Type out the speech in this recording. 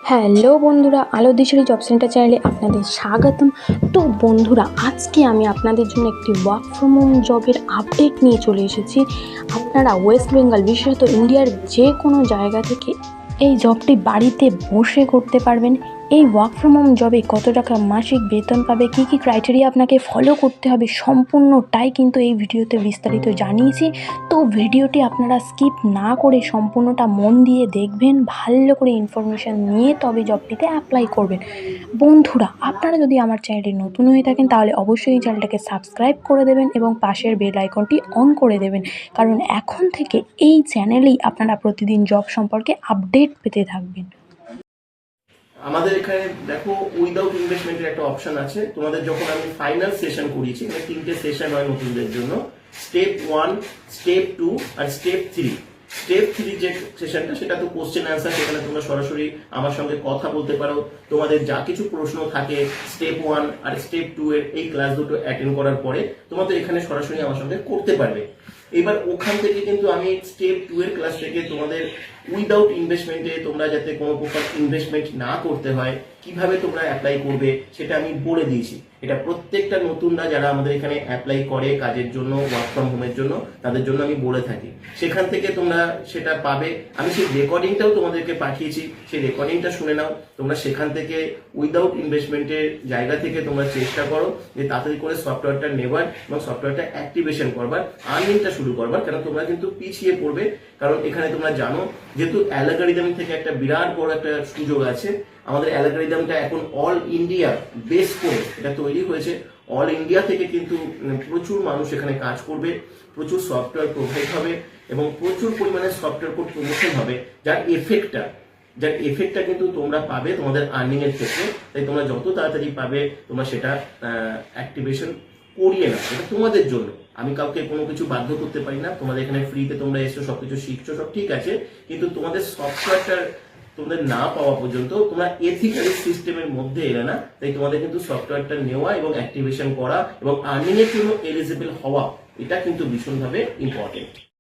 Hello বন্ধুরা, আলো দিশারি job centre চ্যানেলে আপনাদের স্বাগতম। তো বন্ধুরা, আজকে আমি আপনাদের জন্য একটি ওয়ার্ক ফ্রম হোম জবের আপডেট নিয়ে চলে এসেছি। আপনারা ওয়েস্ট বেঙ্গল, বিশেষত ইন্ডিয়ার যে কোনো জায়গা থেকে এই জবটি বাড়িতে বসে করতে পারবেন। এই ওয়ার্ক ফ্রম হোম জবে কত টাকা মাসিক বেতন পাবে, কী কী ক্রাইটেরিয়া আপনাকে ফলো করতে হবে, সম্পূর্ণটাই কিন্তু এই ভিডিওতে বিস্তারিত জানিয়েছি। তো ভিডিওটি আপনারা স্কিপ না করে সম্পূর্ণটা মন দিয়ে দেখবেন, ভালো করে ইনফরমেশান নিয়ে তবে জবটিতে অ্যাপ্লাই করবেন। বন্ধুরা, আপনারা যদি আমার চ্যানেলে নতুন হয়ে থাকেন তাহলে অবশ্যই এই চ্যানেলটাকে সাবস্ক্রাইব করে দেবেন এবং পাশের বেল আইকনটি অন করে দেবেন, কারণ এখন থেকে এই চ্যানেলেই আপনারা প্রতিদিন জব সম্পর্কে আপডেট পেতে থাকবেন। আমাদের এখানে দেখো উইদাউট ইনভেস্টমেন্টের একটা অপশন আছে। তোমাদের যখন আমি ফাইনাল সেশন করিয়েছি, মানে 3টে সেশন হয় নতুনদের জন্য, স্টেপ 1, স্টেপ 2 আর স্টেপ 3। স্টেপ 3 যে সেশনটা, সেটা তো কোশ্চেন অ্যান্সার, সেখানে তোমরা সরাসরি আমার সঙ্গে কথা বলতে পারো। তোমাদের যা কিছু প্রশ্ন থাকে স্টেপ 1 আর স্টেপ 2 এর এই ক্লাস দুটো অ্যাটেন্ড করার পরে তোমাদের এখানে সরাসরি আমার সঙ্গে করতে পারবে। এবার ওখান থেকে কিন্তু আমি স্টেপ 2 এর ক্লাস থেকে তোমাদের উইদাউট ইনভেস্টমেন্টে, তোমরা যাতে কোনো প্রকার ইনভেস্টমেন্ট না করতে হয়, কিভাবে তোমরা অ্যাপ্লাই করবে সেটা আমি বলে দিয়েছি। এটা প্রত্যেকটা নতুনরা যারা আমাদের এখানে অ্যাপ্লাই করে কাজের জন্য, ওয়ার্ক ফ্রম হোমের জন্য, তাদের জন্য আমি বলে থাকি। সেখান থেকে তোমরা সেটা পাবে। আমি সেই রেকর্ডিংটাও তোমাদেরকে পাঠিয়েছি, সেই রেকর্ডিংটা শুনে নাও। তোমরা সেখান থেকে উইদাউট ইনভেস্টমেন্টের জায়গা থেকে তোমরা চেষ্টা করো যে তাড়াতাড়ি করে সফটওয়্যারটা নেবার এবং সফটওয়্যারটা অ্যাক্টিভেশন করবার, আর্নিংটা শুরু করবার। কারণ তোমরা কিন্তু পিছিয়ে পড়বে, কারণ এখানে তোমরা জানো যেহেতু অ্যালগরিদম থেকে একটা বিরাট বড় একটা সুযোগ আছে। আমাদের অ্যালগরিদমটা এখন অল ইন্ডিয়া বেস করে এটা তৈরি হয়েছে। অল ইন্ডিয়া থেকে কিন্তু প্রচুর মানুষ এখানে কাজ করবে, প্রচুর সফটওয়্যার প্রোভাইড হবে এবং প্রচুর পরিমাণে সফটওয়্যার কোড প্রমোশন হবে, যার এফেক্টটা কিন্তু তোমরা পাবে তোমাদের আর্নিং এর ক্ষেত্রে। তাই তোমরা যত তাড়াতাড়ি পাবে তোমরা সেটা অ্যাক্টিভেশন করিয়ে নাও। এটা তোমাদের জন্য, আমি কাউকে কোনো কিছু বাধ্য করতে পারি না। তোমাদের এখানে ফ্রিতে তোমরা এসছো, সবকিছু শিখছো, সব ঠিক আছে, কিন্তু তোমাদের সফটওয়্যারটার তোমাদের না পাওয়া পর্যন্ত তোমরা এথিক্যালি সিস্টেমের মধ্যে এলে না। তাই তোমাদের কিন্তু সফটওয়্যারটা নেওয়া এবং অ্যাক্টিভেশন করা এবং আর্নিং এর জন্য এলিজিবল হওয়া, এটা কিন্তু ভীষণভাবে ইম্পর্টেন্ট।